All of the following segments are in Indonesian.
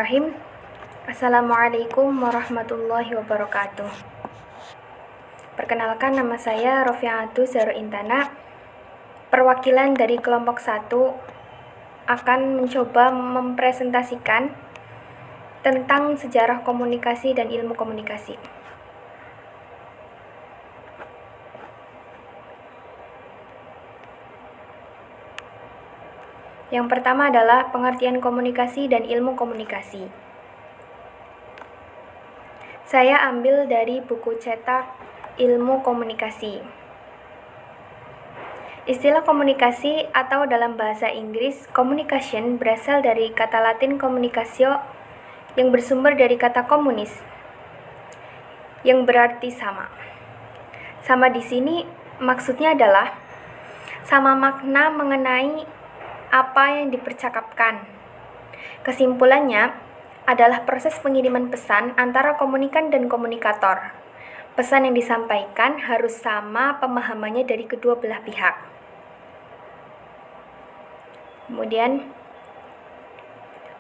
Bismillahirrahmanirrahim. Assalamualaikum warahmatullahi wabarakatuh. Perkenalkan, nama saya Rofi'atu Zahra Intana. Perwakilan dari kelompok 1 akan mencoba mempresentasikan tentang sejarah komunikasi dan ilmu komunikasi. Yang pertama adalah pengertian komunikasi dan ilmu komunikasi. Saya ambil dari buku cetak Ilmu Komunikasi. Istilah komunikasi atau dalam bahasa Inggris communication berasal dari kata Latin communicatio yang bersumber dari kata komunis yang berarti sama. Sama di sini maksudnya adalah sama makna mengenai apa yang dipercakapkan. Kesimpulannya adalah proses pengiriman pesan antara komunikan dan komunikator. Pesan yang disampaikan harus sama pemahamannya dari kedua belah pihak. Kemudian,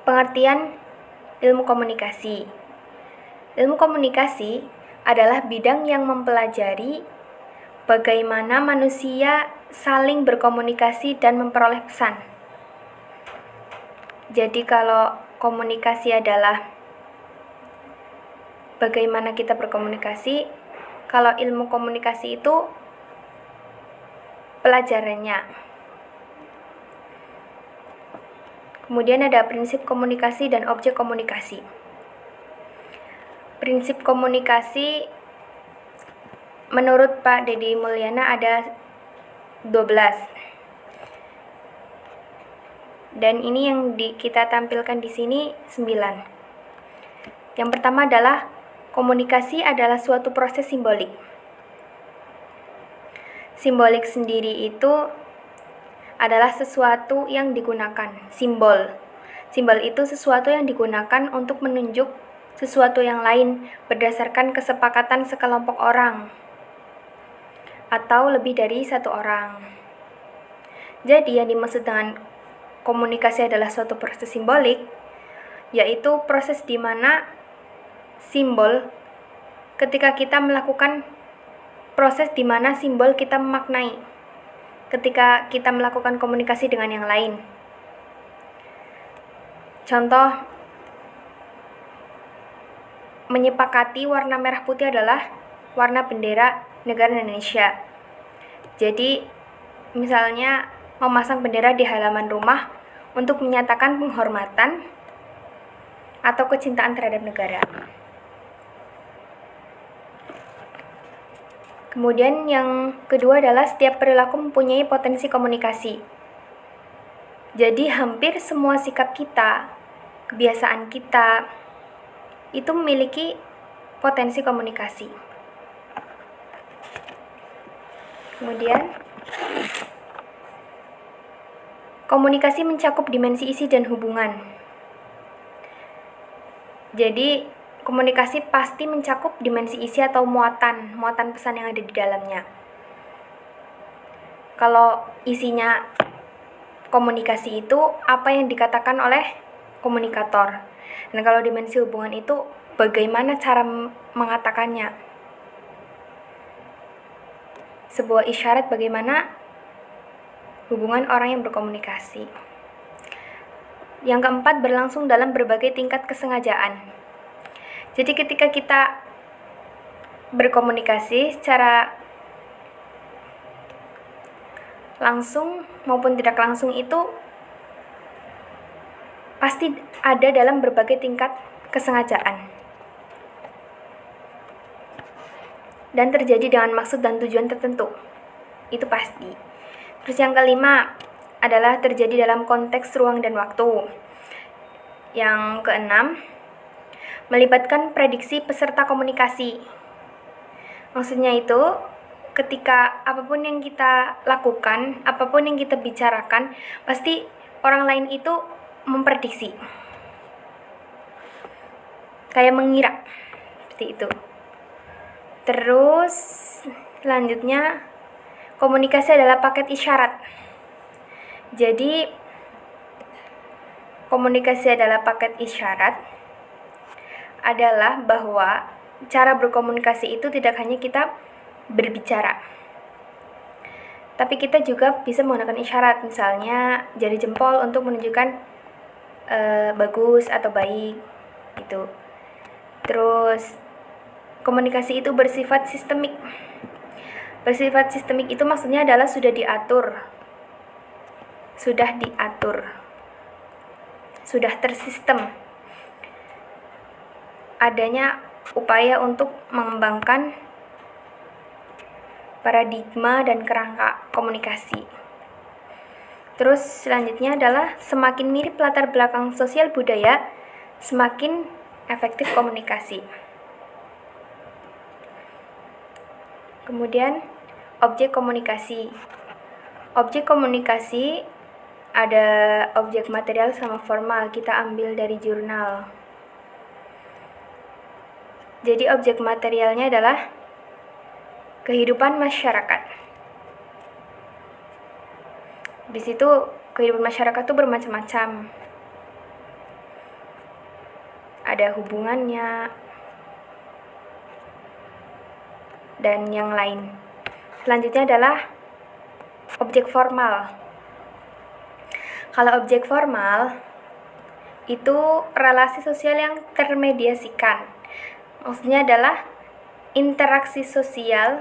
pengertian ilmu komunikasi. Ilmu komunikasi adalah bidang yang mempelajari bagaimana manusia saling berkomunikasi dan memperoleh pesan. Jadi kalau komunikasi adalah bagaimana kita berkomunikasi, kalau ilmu komunikasi itu pelajarannya. Kemudian ada prinsip komunikasi dan objek komunikasi. Prinsip komunikasi menurut Pak Deddy Mulyana ada 12. Dan ini yang kita tampilkan di sini 9. Yang pertama adalah komunikasi adalah suatu proses simbolik. Simbolik sendiri itu adalah sesuatu yang digunakan, simbol. Simbol itu sesuatu yang digunakan untuk menunjuk sesuatu yang lain berdasarkan kesepakatan sekelompok orang atau lebih dari satu orang. Jadi yang dimaksud dengan komunikasi adalah suatu proses simbolik, yaitu proses di mana simbol ketika kita melakukan proses di mana simbol kita memaknai ketika kita melakukan komunikasi dengan yang lain. Contoh, menyepakati warna merah putih adalah warna bendera negara Indonesia. Jadi, misalnya memasang bendera di halaman rumah untuk menyatakan penghormatan atau kecintaan terhadap negara. Kemudian yang kedua adalah setiap perilaku mempunyai potensi komunikasi. Jadi hampir semua sikap kita, kebiasaan kita, itu memiliki potensi komunikasi. Kemudian, komunikasi mencakup dimensi isi dan hubungan. Jadi, komunikasi pasti mencakup dimensi isi atau muatan pesan yang ada di dalamnya. Kalau isinya komunikasi itu apa yang dikatakan oleh komunikator. Dan kalau dimensi hubungan itu bagaimana cara mengatakannya. Sebuah isyarat bagaimana hubungan orang yang berkomunikasi. Yang keempat, berlangsung dalam berbagai tingkat kesengajaan. Jadi ketika kita berkomunikasi secara langsung maupun tidak langsung itu pasti ada dalam berbagai tingkat kesengajaan. Dan terjadi dengan maksud dan tujuan tertentu. Itu pasti. Terus yang kelima adalah terjadi dalam konteks ruang dan waktu. Yang keenam, melibatkan prediksi peserta komunikasi. Maksudnya itu, ketika apapun yang kita lakukan, apapun yang kita bicarakan, pasti orang lain itu memprediksi. Kayak mengira, seperti itu. Terus, selanjutnya, komunikasi adalah paket isyarat. Jadi, komunikasi adalah paket isyarat adalah bahwa cara berkomunikasi itu tidak hanya kita berbicara, tapi kita juga bisa menggunakan isyarat, misalnya jari jempol untuk menunjukkan bagus atau baik gitu. Terus komunikasi itu bersifat sistemik. Bersifat sistemik itu maksudnya adalah sudah diatur, sudah tersistem. Adanya upaya untuk mengembangkan paradigma dan kerangka komunikasi. Terus selanjutnya adalah semakin mirip latar belakang sosial budaya, semakin efektif komunikasi. Kemudian objek komunikasi. Objek komunikasi ada objek material sama formal, kita ambil dari jurnal. Jadi objek materialnya adalah kehidupan masyarakat. Di situ kehidupan masyarakat itu bermacam-macam. Ada hubungannya dan yang lain. Selanjutnya adalah objek formal. Kalau objek formal itu relasi sosial yang termediasikan. Maksudnya adalah interaksi sosial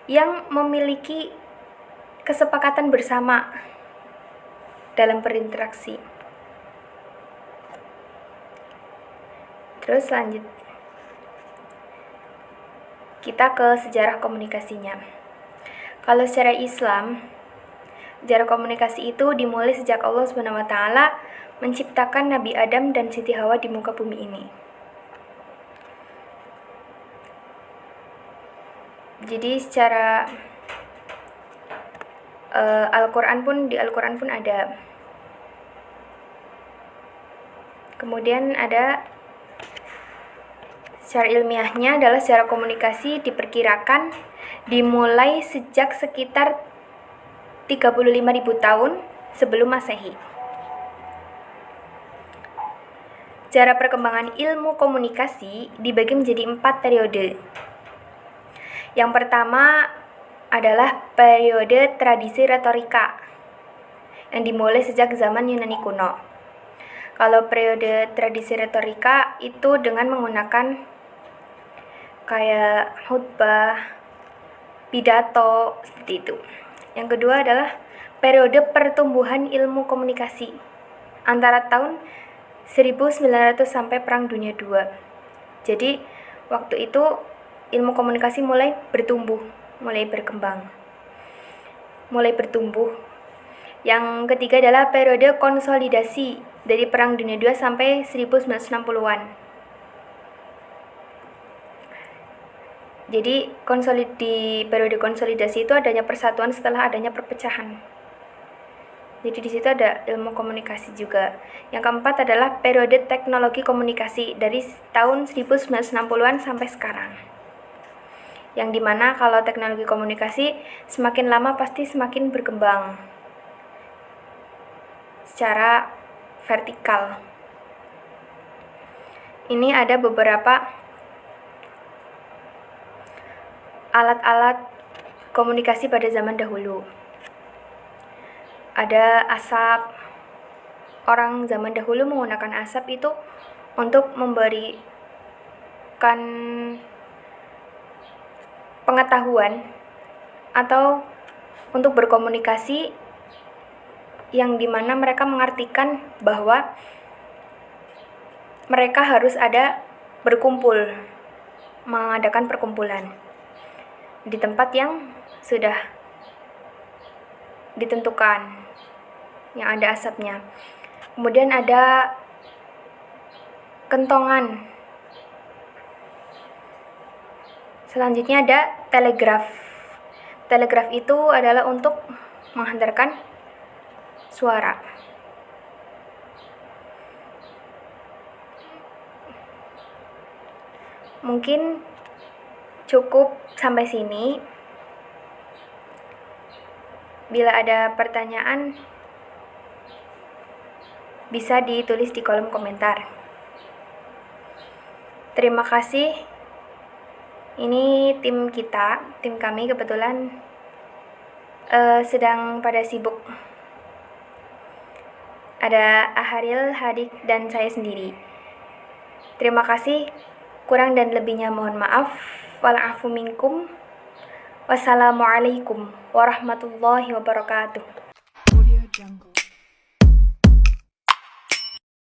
yang memiliki kesepakatan bersama dalam berinteraksi. Terus lanjut kita ke sejarah komunikasinya. Kalau secara Islam, sejarah komunikasi itu dimulai sejak Allah SWT menciptakan Nabi Adam dan Siti Hawa di muka bumi ini. Jadi secara di Al-Quran pun ada. Kemudian ada secara ilmiahnya adalah secara komunikasi diperkirakan dimulai sejak sekitar 35.000 tahun sebelum Masehi. Secara perkembangan ilmu komunikasi dibagi menjadi 4 periode. Yang pertama adalah periode tradisi retorika yang dimulai sejak zaman Yunani kuno. Kalau periode tradisi retorika itu dengan menggunakan kayak khutbah, pidato, seperti itu. Yang kedua adalah periode pertumbuhan ilmu komunikasi antara tahun 1900 sampai Perang Dunia II. Jadi waktu itu ilmu komunikasi mulai bertumbuh, mulai berkembang, mulai bertumbuh. Yang ketiga adalah periode konsolidasi dari Perang Dunia II sampai 1960-an. Jadi di periode konsolidasi itu adanya persatuan setelah adanya perpecahan. Jadi di situ ada ilmu komunikasi juga. Yang keempat adalah periode teknologi komunikasi dari tahun 1960-an sampai sekarang. Yang dimana kalau teknologi komunikasi semakin lama pasti semakin berkembang secara vertikal. Ini ada beberapa alat-alat komunikasi pada zaman dahulu. Ada asap. Orang zaman dahulu menggunakan asap itu untuk memberikan pengetahuan atau untuk berkomunikasi yang dimana mereka mengartikan bahwa mereka harus ada berkumpul, mengadakan perkumpulan di tempat yang sudah ditentukan, yang ada asapnya. Kemudian ada kentongan. Selanjutnya ada telegraf. Telegraf itu adalah untuk menghantarkan suara. Mungkin cukup sampai sini. Bila ada pertanyaan, bisa ditulis di kolom komentar. Terima kasih. Ini tim kami kebetulan sedang pada sibuk. Ada Aharil, Hadik, dan saya sendiri. Terima kasih. Kurang dan lebihnya mohon maaf. Wa'alaikum. Wassalamualaikum warahmatullahi wabarakatuh.